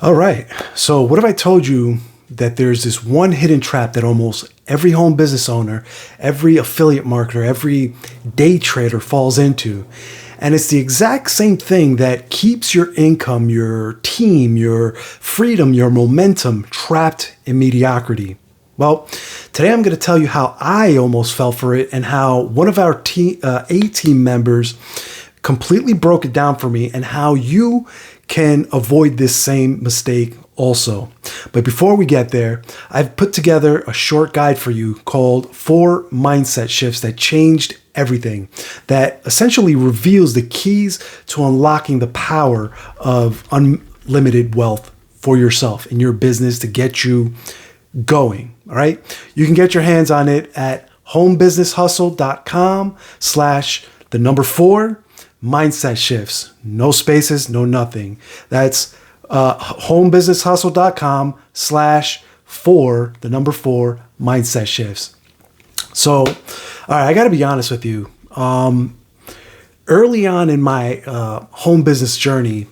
All right. So, what if I told you that there's this one hidden trap that almost every home business owner, every affiliate marketer, every day trader falls into? And it's the exact same thing that keeps your income, your team, your freedom, your momentum trapped in mediocrity. Well, today I'm going to tell you how I almost fell for it and how one of our A team members completely broke it down for me and how you can avoid this same mistake also. But before we get there, I've put together a short guide for you called 4 Mindset Shifts That Changed Everything, that essentially reveals the keys to unlocking the power of unlimited wealth for yourself and your business to get you going. All right. You can get your hands on it at homebusinesshustle.com/4 mindset shifts. No spaces, no nothing. That's homebusinesshustle.com/4 mindset shifts. So, all right, I got to be honest with you. Early on in my home business journey,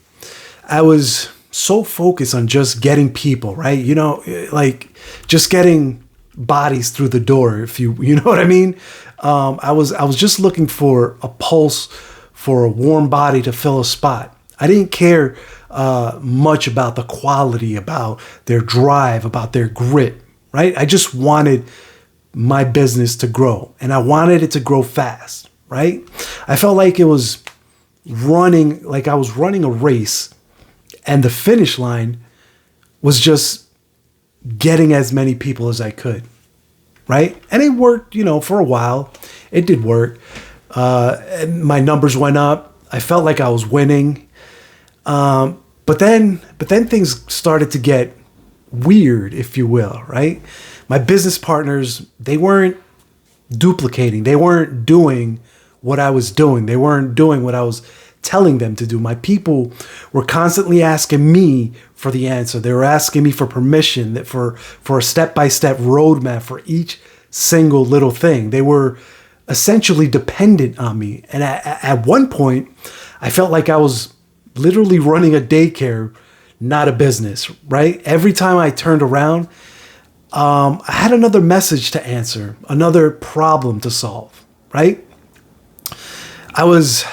I was so focused on just getting people, right? You know, like just getting bodies through the door, if you know what I mean. I was just looking for a pulse, for a warm body to fill a spot. I didn't care much about the quality, about their drive, about their grit, right? I just wanted my business to grow, and I wanted it to grow fast, right? I felt like I was running a race, and the finish line was just getting as many people as I could, right? And it worked, for a while. It did work. My numbers went up. I felt like I was winning. But then things started to get weird, if you will, right? My business partners, they weren't duplicating. They weren't doing what I was doing. They weren't doing what I was telling them to do. My people were constantly asking me for the answer. They were asking me for permission, for a step-by-step roadmap for each single little thing. They were essentially dependent on me. And at one point, I felt like I was literally running a daycare, not a business, right? Every time I turned around, I had another message to answer, another problem to solve, right? I was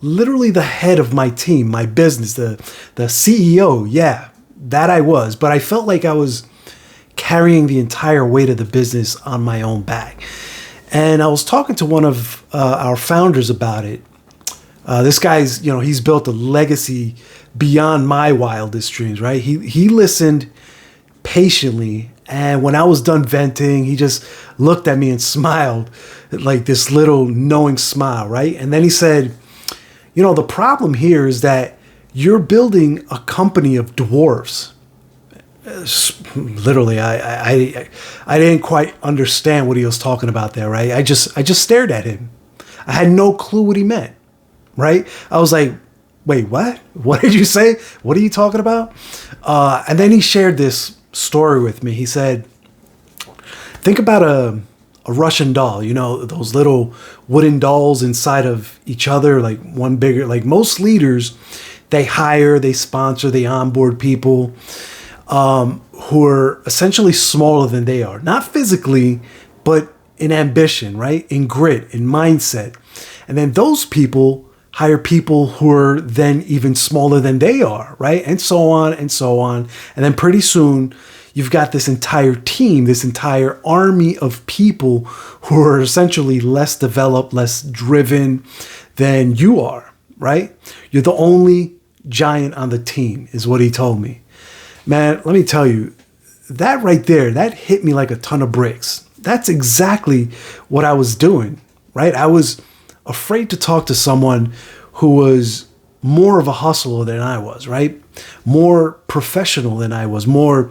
literally the head of my team, my business, the CEO. Yeah, that I was. But I felt like I was carrying the entire weight of the business on my own back. And I was talking to one of our founders about it. This guy's, he's built a legacy beyond my wildest dreams, right? He listened patiently. And when I was done venting, he just looked at me and smiled, like this little knowing smile, right? And then he said, the problem here is that you're building a company of dwarfs. Literally, I didn't quite understand what he was talking about there, right? I just stared at him. I had no clue what he meant, right? I was like, wait, what? What did you say? What are you talking about? And then he shared this story with me. He said, think about a Russian doll, those little wooden dolls inside of each other, like one bigger, like most leaders, they hire, they sponsor, they onboard people who are essentially smaller than they are, not physically, but in ambition, right? In grit, in mindset. And then those people hire people who are then even smaller than they are, right? And so on and so on. And then pretty soon you've got this entire team, this entire army of people who are essentially less developed, less driven than you are, right? You're the only giant on the team, is what he told me. Man, let me tell you, that right there, that hit me like a ton of bricks. That's exactly what I was doing, right? I was afraid to talk to someone who was more of a hustler than I was, right? More professional than I was, more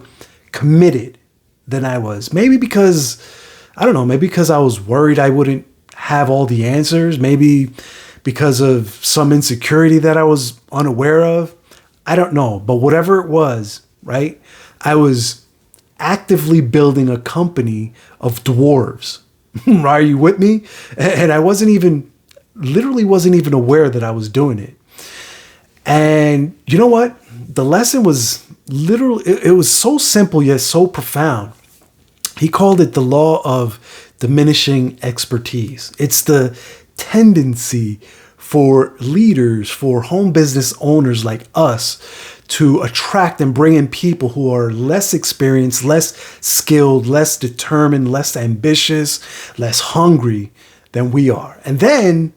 committed than I was. Maybe because, I don't know, maybe because I was worried I wouldn't have all the answers. Maybe because of some insecurity that I was unaware of. I don't know. But whatever it was, right? I was actively building a company of dwarves. Are you with me? And I literally wasn't even aware that I was doing it. And you know what? The lesson was literally, it was so simple yet so profound. He called it the law of diminishing expertise. It's the tendency for leaders, for home business owners like us, to attract and bring in people who are less experienced, less skilled, less determined, less ambitious, less hungry than we are. And then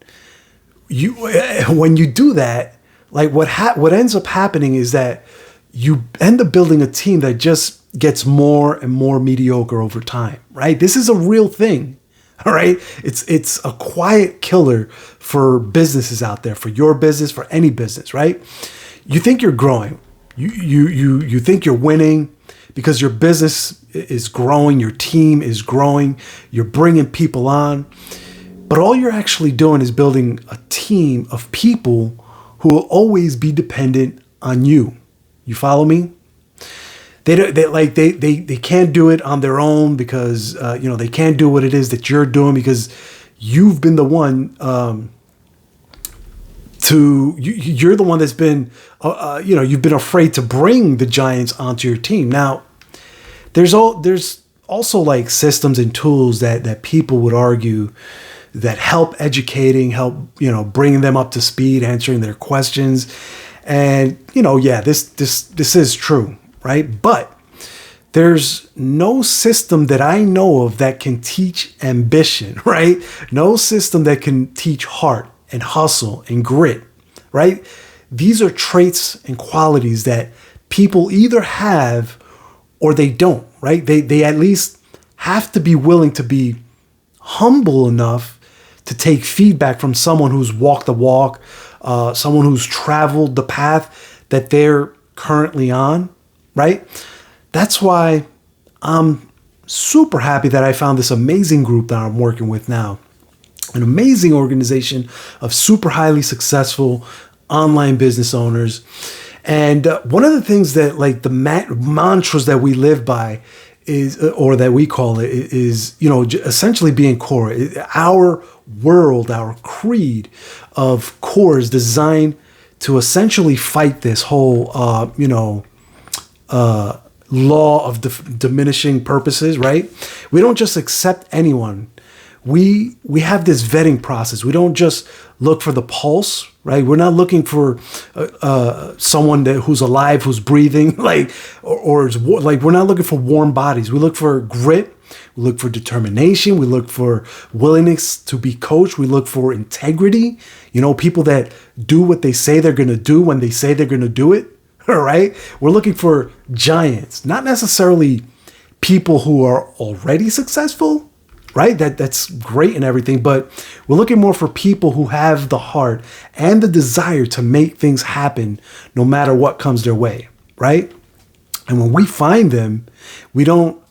when you do that, like what ends up happening is that you end up building a team that just gets more and more mediocre over time, right? This is a real thing. All right. It's a quiet killer for businesses out there, for your business, for any business, right? You think you're growing. You think you're winning because your business is growing, your team is growing, you're bringing people on. But all you're actually doing is building a team of people who will always be dependent on you. You follow me? They can't do it on their own because they can't do what it is that you're doing because you've been the one you're the one that's been you've been afraid to bring the giants onto your team. Now, there's also like systems and tools that people would argue that help educating, help bringing them up to speed, answering their questions, and this is true. Right? But there's no system that I know of that can teach ambition, right? No system that can teach heart and hustle and grit, right? These are traits and qualities that people either have or they don't, right? They at least have to be willing to be humble enough to take feedback from someone who's walked the walk, someone who's traveled the path that they're currently on. Right? That's why I'm super happy that I found this amazing group that I'm working with now. An amazing organization of super highly successful online business owners. And one of the things that like the mantras that we live by is, or that we call it, is, essentially being core. Our world, our creed of core is designed to essentially fight this whole, law of diminishing purposes, right? We don't just accept anyone. We have this vetting process. We don't just look for the pulse, right? We're not looking for someone who's alive, who's breathing, or we're not looking for warm bodies. We look for grit. We look for determination. We look for willingness to be coached. We look for integrity. People that do what they say they're going to do when they say they're going to do it. All right. We're looking for giants, not necessarily people who are already successful, right? That's great and everything, but we're looking more for people who have the heart and the desire to make things happen no matter what comes their way, right? And when we find them, we don't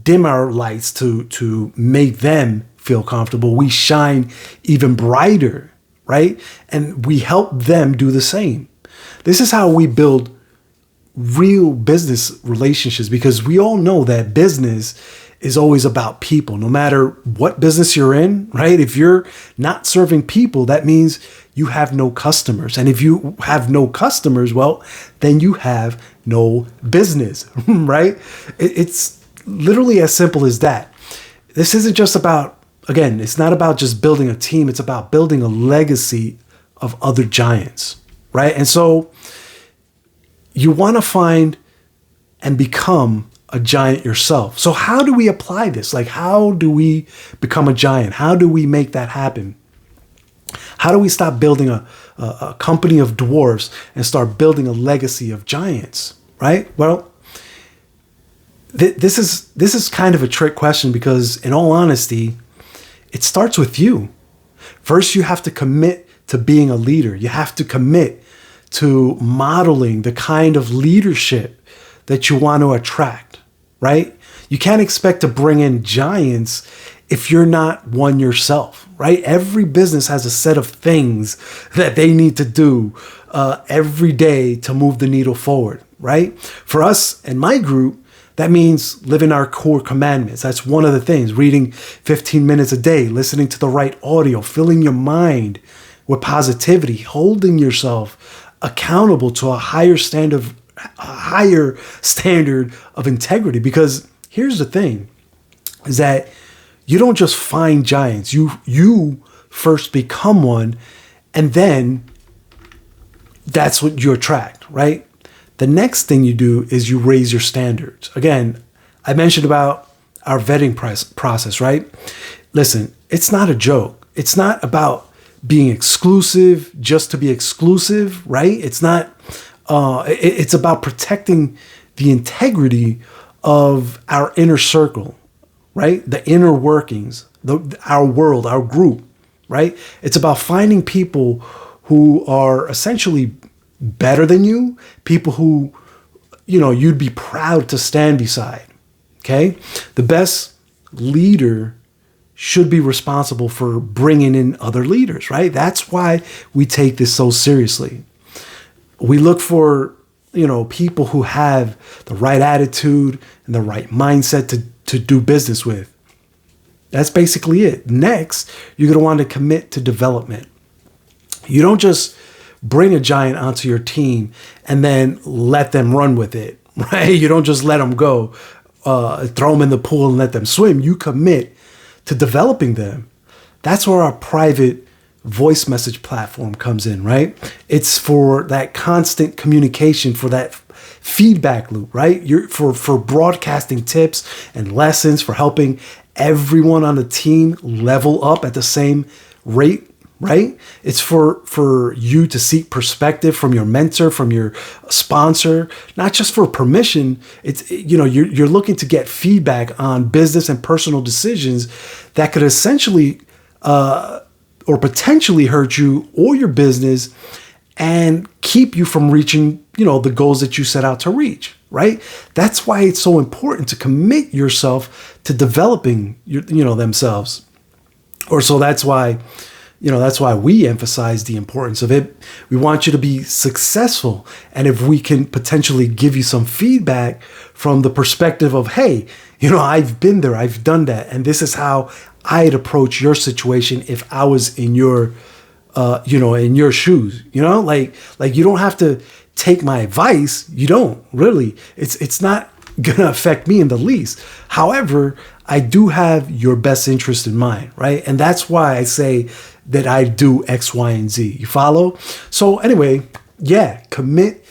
dim our lights to make them feel comfortable. We shine even brighter, right? And we help them do the same. This is how we build real business relationships, because we all know that business is always about people, no matter what business you're in, right? If you're not serving people, that means you have no customers. And if you have no customers, well, then you have no business, right? It's literally as simple as that. This isn't just about, again, it's not about just building a team. It's about building a legacy of other giants, right? And so you want to find and become a giant yourself. So how do we apply this? Like, how do we become a giant? How do we make that happen? How do we stop building a company of dwarfs and start building a legacy of giants, right? Well, this is kind of a trick question, because in all honesty, it starts with you. First, you have to commit to being a leader. You have to commit to modeling the kind of leadership that you want to attract, right? You can't expect to bring in giants if you're not one yourself, right? Every business has a set of things that they need to do every day to move the needle forward, right? For us and my group, that means living our core commandments. That's one of the things. Reading 15 minutes a day, listening to the right audio, filling your mind with positivity, holding yourself accountable to a higher standard higher standard of integrity. Because here's the thing, is that you don't just find giants. You first become one, and then that's what you attract, right? The next thing you do is you raise your standards. Again, I mentioned about our vetting process, right? Listen, it's not a joke. It's not about being exclusive just to be exclusive, right? It's not, it's about protecting the integrity of our inner circle, right? The inner workings, our world, our group, right? It's about finding people who are essentially better than you, people who, you'd be proud to stand beside, okay? The best leader should be responsible for bringing in other leaders, right? That's why we take this so seriously. We look for, people who have the right attitude and the right mindset to do business with. That's basically it. Next, you're going to want to commit to development. You don't just bring a giant onto your team and then let them run with it, right? You don't just let them go, throw them in the pool and let them swim. You commit to developing them. That's where our private voice message platform comes in, right? It's for that constant communication, for that feedback loop, right? For broadcasting tips and lessons, for helping everyone on the team level up at the same rate, right? It's for you to seek perspective from your mentor, from your sponsor, not just for permission. It's, you're looking to get feedback on business and personal decisions that could essentially or potentially hurt you or your business and keep you from reaching, the goals that you set out to reach, right? That's why it's so important to commit yourself to developing themselves. Or so that's why we emphasize the importance of it. We want you to be successful. And if we can potentially give you some feedback from the perspective of, hey, I've been there, I've done that, and this is how I'd approach your situation if I was in your, in your shoes, like you don't have to take my advice. You don't really, it's not going to affect me in the least. However, I do have your best interest in mind, right? And that's why I say that I do X, Y, and Z. You follow? So anyway, commit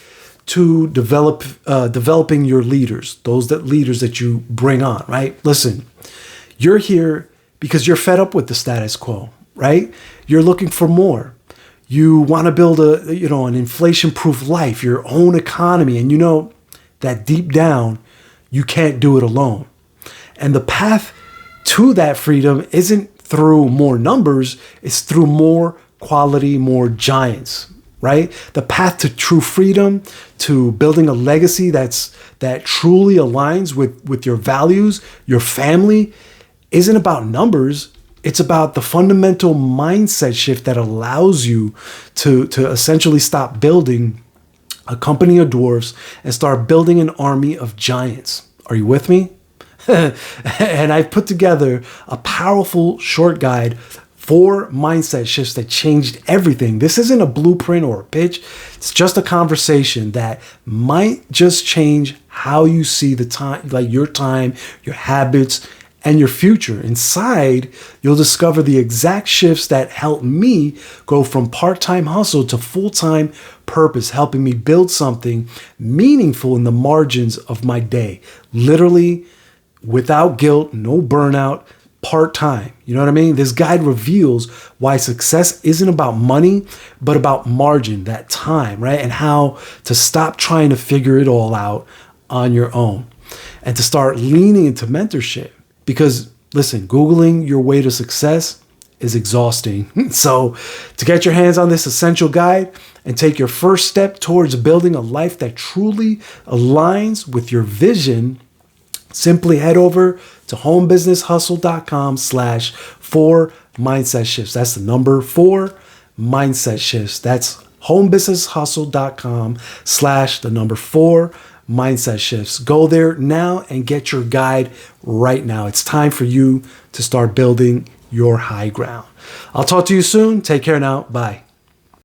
to developing your leaders, leaders that you bring on, right? Listen, you're here because you're fed up with the status quo, right? You're looking for more. You want to build an inflation-proof life, your own economy, and that deep down, you can't do it alone. And the path to that freedom isn't through more numbers, it's through more quality, more giants, right? The path to true freedom, to building a legacy that truly aligns with your values, your family, isn't about numbers. It's about the fundamental mindset shift that allows you to essentially stop building a company of dwarfs and start building an army of giants. Are you with me? And I've put together a powerful short guide for mindset shifts that changed everything. This isn't a blueprint or a pitch. It's just a conversation that might just change how you see the time, like your time, your habits, and your future. Inside, you'll discover the exact shifts that helped me go from part-time hustle to full-time purpose, helping me build something meaningful in the margins of my day. Literally, without guilt, no burnout, part-time. You know what I mean? This guide reveals why success isn't about money, but about margin, that time, right? And how to stop trying to figure it all out on your own and to start leaning into mentorship. Because listen, Googling your way to success is exhausting. So to get your hands on this essential guide and take your first step towards building a life that truly aligns with your vision, simply head over to homebusinesshustle.com/4mindset shifts. That's the number 4 mindset shifts. That's homebusinesshustle.com/4 mindset shifts. Go there now and get your guide right now. It's time for you to start building your high ground. I'll talk to you soon. Take care now. Bye.